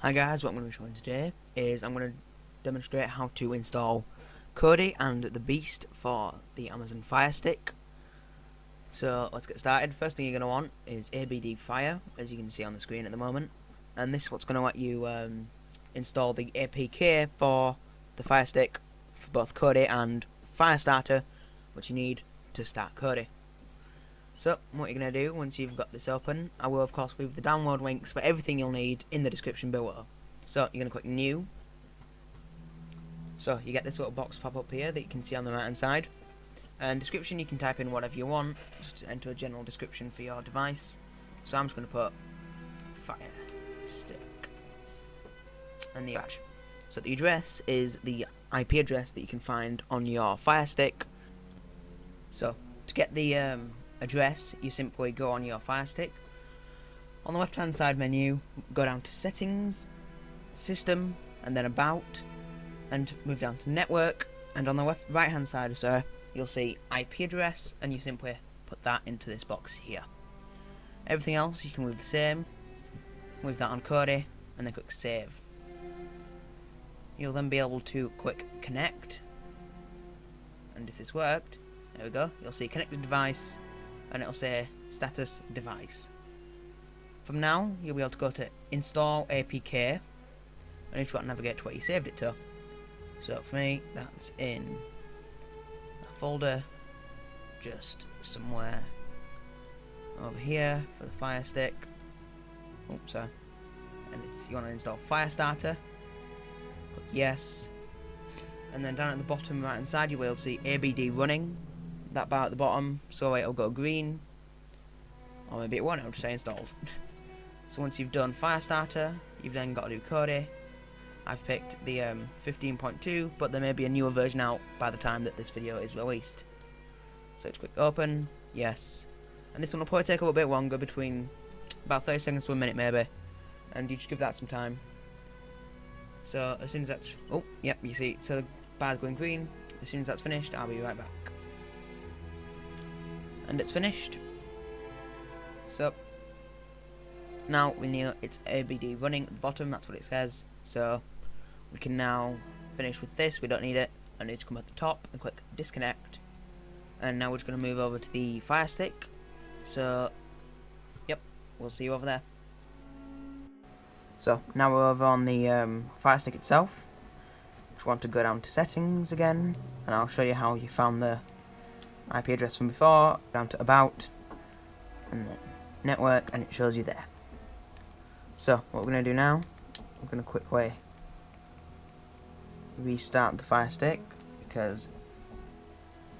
Hi guys, what I'm going to be showing today is I'm going to demonstrate how to install Kodi and the Beast for the Amazon Fire Stick. So let's get started. First thing you're going to want is ABD Fire, as you can see on the screen at the moment, and this is what's going to let you install the APK for the Fire Stick for both Kodi and Firestarter, which you need to start Kodi. So, what you're going to do once you've got this open, I will of course leave the download links for everything you'll need in the description below. So, you're going to click New. So, you get this little box pop up here that you can see on the right hand side. And description, you can type in whatever you want, just enter a general description for your device. So, I'm just going to put Fire Stick. And the address. So, the address is the IP address that you can find on your Fire Stick. So, to get the address, you simply go on your Fire Stick. On the left hand side menu, go down to Settings, System, and then About, and move down to Network, and on the right hand side, you'll see IP address, and you simply put that into this box here. Everything else you can leave the same, leave that on Kodi, and then click Save. You'll then be able to click Connect, and if this worked, there we go, you'll see Connected Device, and it'll say Status Device. From now, you'll be able to go to Install APK, and if you want to navigate to where you saved it to. So for me, that's in a folder, just somewhere over here for the Fire Stick. Oops, sorry. And you want to install Firestarter. Click Yes, and then down at the bottom right hand side, you'll be able to see ABD running. That bar at the bottom, so it'll go green, or maybe it won't, it'll just say installed. So once you've done Firestarter, you've then got to do Kodi. I've picked the 15.2, but there may be a newer version out by the time that this video is released. So just click open, yes, and this one will probably take a little bit longer, between about 30 seconds to a minute maybe, and you just give that some time. So as soon as that's, oh yep, you see, so the bar's going green. As soon as that's finished, I'll be right back. And it's finished. So now we know it's ABD running at the bottom, that's what it says. So we can now finish with this, we don't need it. I need to come at the top and click disconnect. And now we're just going to move over to the Fire Stick. So yep, we'll see you over there. So now we're over on the Fire Stick itself. Just want to go down to settings again, and I'll show you how you found the IP address from before, down to About, and then Network, and it shows you there. So what we're going to do now, we're going to quickly restart the Fire Stick, because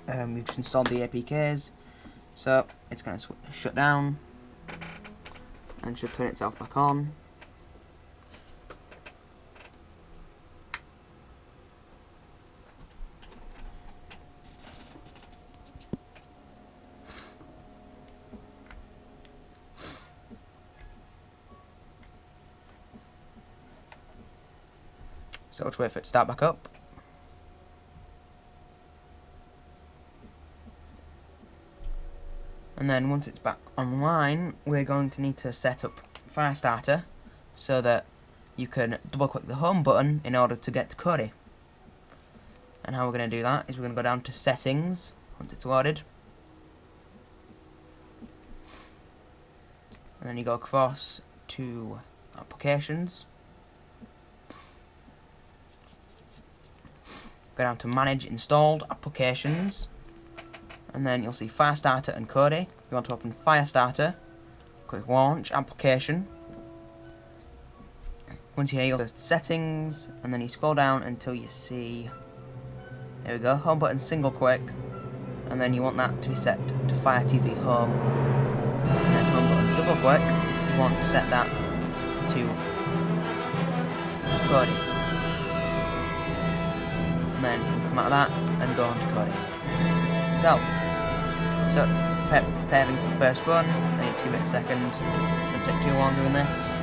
we've just installed the APKs, so it's going to shut down, and should turn itself back on. So let's wait for it to start back up. And then once it's back online, we're going to need to set up Firestarter so that you can double click the home button in order to get to Kodi. And how we're going to do that is we're going to go down to settings once it's loaded. And then you go across to applications. Go down to Manage Installed Applications, and then you'll see Firestarter and Kodi. If you want to open Firestarter, click Launch Application. Once you're here, you'll go to Settings, and then you scroll down until you see, there we go, Home button single click, and then you want that to be set to Fire TV Home. And then Home button double click, you want to set that to Kodi. Then come out of that and go on to Kodi itself. So preparing for the first run, I need to give it a second, shouldn't take too long doing this.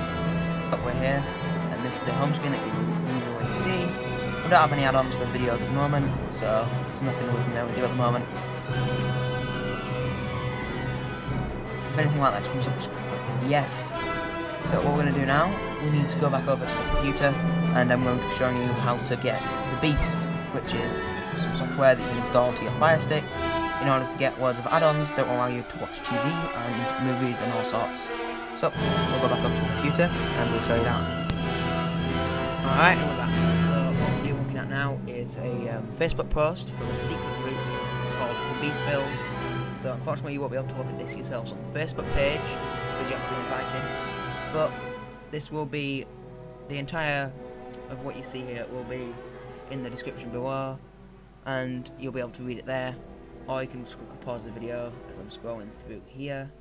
But we're here, and this is the home screen that you usually see. We don't have any add-ons for videos at the moment, so there's nothing we can really do at the moment. If anything like that comes up, just click yes. So what we're going to do now we need to go back over to the computer, and I'm going to be showing you how to get the Beast, which is some software that you can install to your Fire Stick in order to get loads of add-ons that will allow you to watch TV and movies and all sorts. So, we'll go back over to the computer, and we'll show you that. Alright, and we're back. So, what you're looking at now is a Facebook post from a secret group called the Beast Build. So, unfortunately, you won't be able to look at this yourselves on the Facebook page, because you have to be invited. But this will be, the entire of what you see here will be in the description below, and you'll be able to read it there, or you can just quickly pause the video as I'm scrolling through here.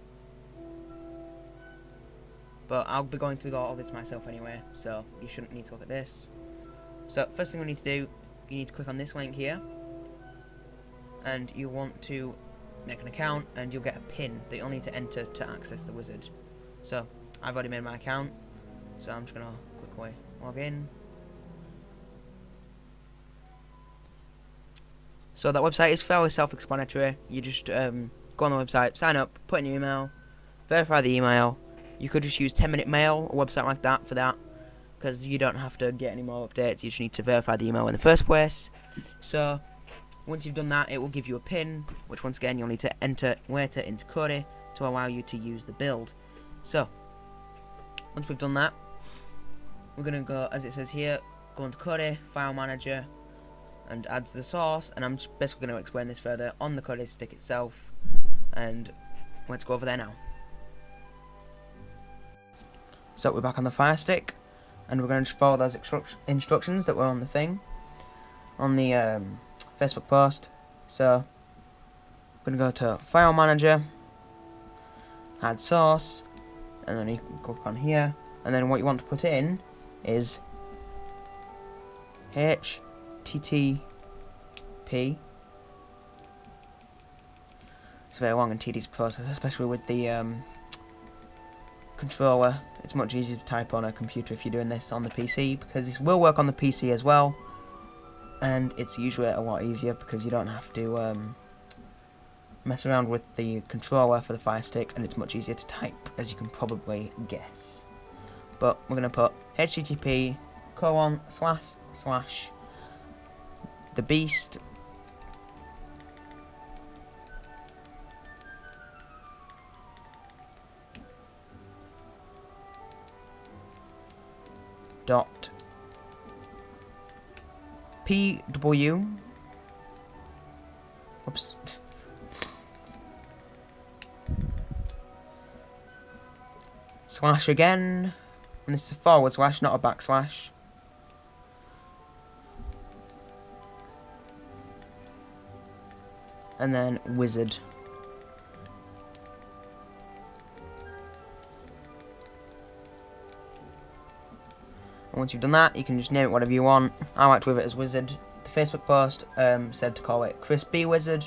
But I'll be going through all this myself anyway, so you shouldn't need to look at this. So first thing we need to do, you need to click on this link here, and you want to make an account, and you'll get a PIN that you'll need to enter to access the wizard. So I've already made my account, so I'm just going to quickly log in. So that website is fairly self-explanatory. You just go on the website, sign up, put in your email, verify the email. You could just use 10-minute mail, a website like that, for that, because you don't have to get any more updates. You just need to verify the email in the first place. So once you've done that, it will give you a PIN, which once again you'll need to enter later into Kodi to allow you to use the build. So once we've done that, we're going to go, as it says here, go into Kodi, File Manager, and add to the source. And I'm just basically going to explain this further on the Kodi stick itself. And let's go over there now. So we're back on the Fire Stick, and we're going to follow those instructions that were on the thing, on the Facebook post. So we're going to go to File Manager, add source, and then you can click on here, and then what you want to put in is HTTP. It's a very long and tedious process, especially with the controller. It's much easier to type on a computer if you're doing this on the PC, because this will work on the PC as well, and it's usually a lot easier because you don't have to mess around with the controller for the Fire Stick, and it's much easier to type, as you can probably guess. But we're going to put http:// .pw oops / again, and this is a /, not a backslash. And then wizard. And once you've done that, you can just name it whatever you want. I like to leave it as wizard. The Facebook post said to call it Chris B Wizard,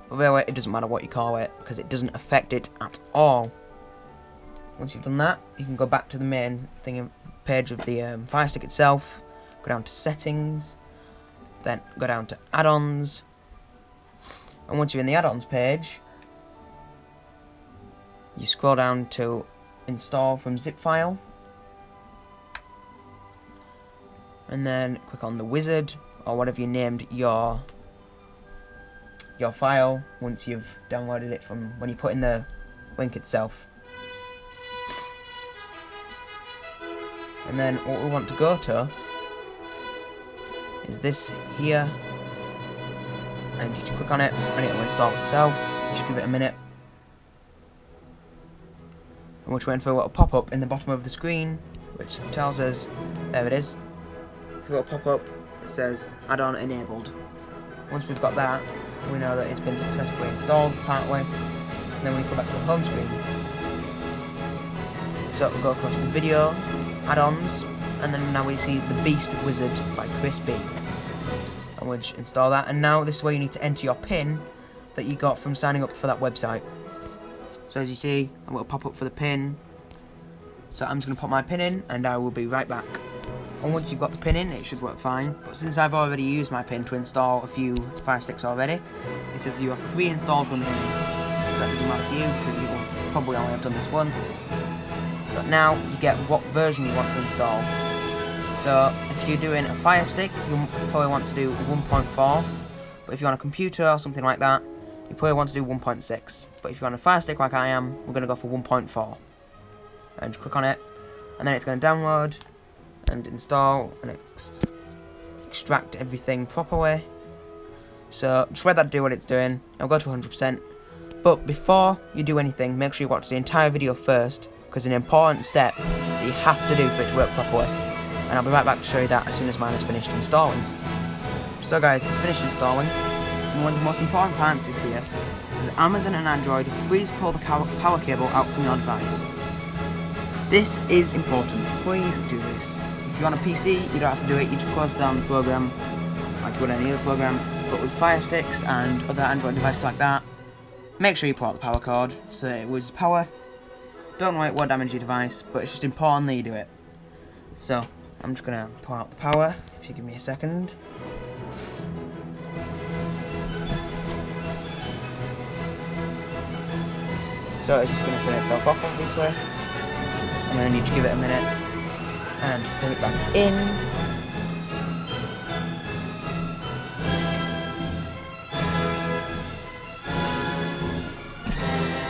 but really it doesn't matter what you call it because it doesn't affect it at all. Once you've done that, you can go back to the main page of the Fire Stick itself, go down to settings, then go down to add-ons, and once you're in the add-ons page, you scroll down to install from zip file, and then click on the wizard or whatever you named your file once you've downloaded it from when you put in the link itself. And then what we want to go to is this here, and you just click on it and it will install itself. Just give it a minute. And we're waiting for a little pop-up in the bottom of the screen which tells us, there it is, it's a little pop-up, it says add-on enabled. Once we've got that, we know that it's been successfully installed partway, and then we go back to the home screen. So we'll go across to video, add-ons, and then now we see the Beast Wizard by Chris B. And we'll just install that, and now this is where you need to enter your PIN that you got from signing up for that website. So as you see, a little pop-up for the PIN. So I'm just going to put my PIN in, and I will be right back. And once you've got the PIN in, it should work fine. But since I've already used my PIN to install a few Fire Sticks already, it says you have 3 installs remaining. So that doesn't matter for you, because you will probably only have done this once. So So now you get what version you want to install. So if you're doing a Fire Stick, you probably want to do 1.4. But if you're on a computer or something like that, you probably want to do 1.6. But if you're on a Fire Stick like I am, we're going to go for 1.4. And just click on it, and then it's going to download and install and extract everything properly. So just wait that to do what it's doing. I'll go to 100%. But before you do anything, make sure you watch the entire video first, because an important step that you have to do for it to work properly. And I'll be right back to show you that as soon as mine is finished installing. So guys, it's finished installing. And one of the most important parts is here. It says Amazon and Android, please pull the power cable out from your device. This is important. Please do this. If you're on a PC, you don't have to do it. You just close down the program like you would any other program. But with Fire Sticks and other Android devices like that, make sure you pull out the power cord so that it loses power. Don't know it will damage your device, but it's just important that you do it. So I'm just gonna pull out the power. If you give me a second. So it's just going to turn itself off obviously, and then you just give it a minute and put it back in.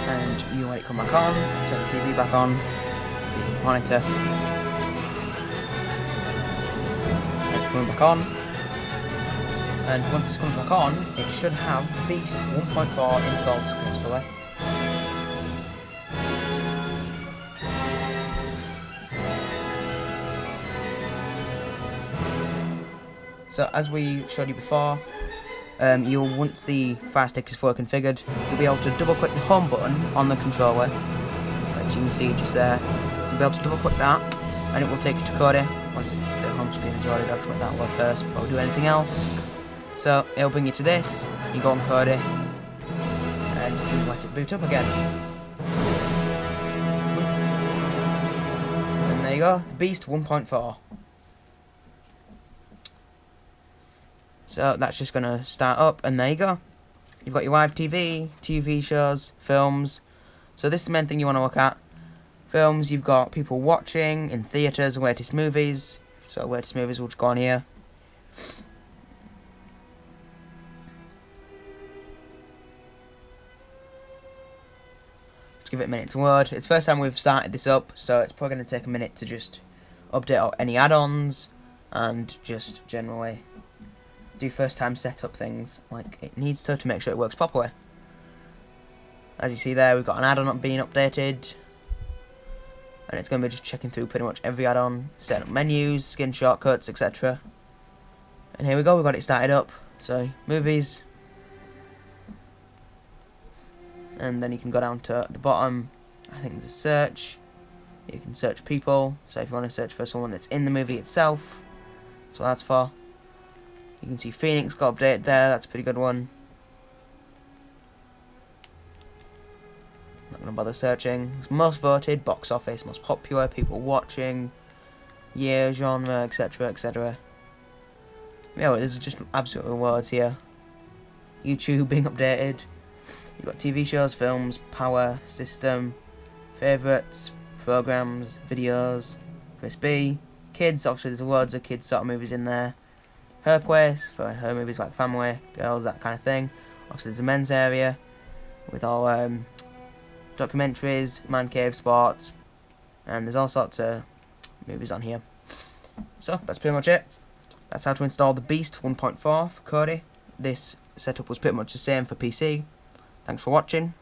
And you let it come back on, turn the TV back on, the monitor, it's coming back on, and once this comes back on, it should have Beast 1.4 installed successfully. So as we showed you before, once the Fire Stick is fully configured, you'll be able to double click the home button on the controller, which you can see just there. You'll be able to double click that, and it will take you to Kodi. Once the home screen is loaded, I'll click that one first before we do anything else. So it'll bring you to this, you go on Kodi, and you let it boot up again. And there you go, the Beast 1.4. So that's just going to start up, and there you go. You've got your live TV, TV shows, films. So this is the main thing you want to look at. Films, you've got people watching in theatres, latest movies. So latest movies will just go on here. Just give it a minute to load. It's the first time we've started this up, so it's probably going to take a minute to just update any add-ons and just generally do first time setup things like it needs to make sure it works properly. As you see there, we've got an add-on being updated, and it's going to be just checking through pretty much every add-on, setting up menus, skin shortcuts, etc. And here we go, we've got it started up. So movies, and then you can go down to the bottom. I think there's a search. You can search people, so if you want to search for someone that's in the movie itself, that's what that's for. You can see Phoenix got updated there, that's a pretty good one. Not going to bother searching. It's most voted, box office, most popular, people watching, year, genre, etc, etc. Yeah, well, there's just absolute awards here. YouTube being updated. You've got TV shows, films, power, system, favourites, programs, videos, Chris B. Kids, obviously there's loads of kids sort of movies in there. Her place, for her movies like family, girls, that kind of thing. Obviously there's a men's area with all documentaries, man cave, sports, and there's all sorts of movies on here. So that's pretty much it. That's how to install the Beast 1.4 for Kodi. This setup was pretty much the same for PC. Thanks for watching.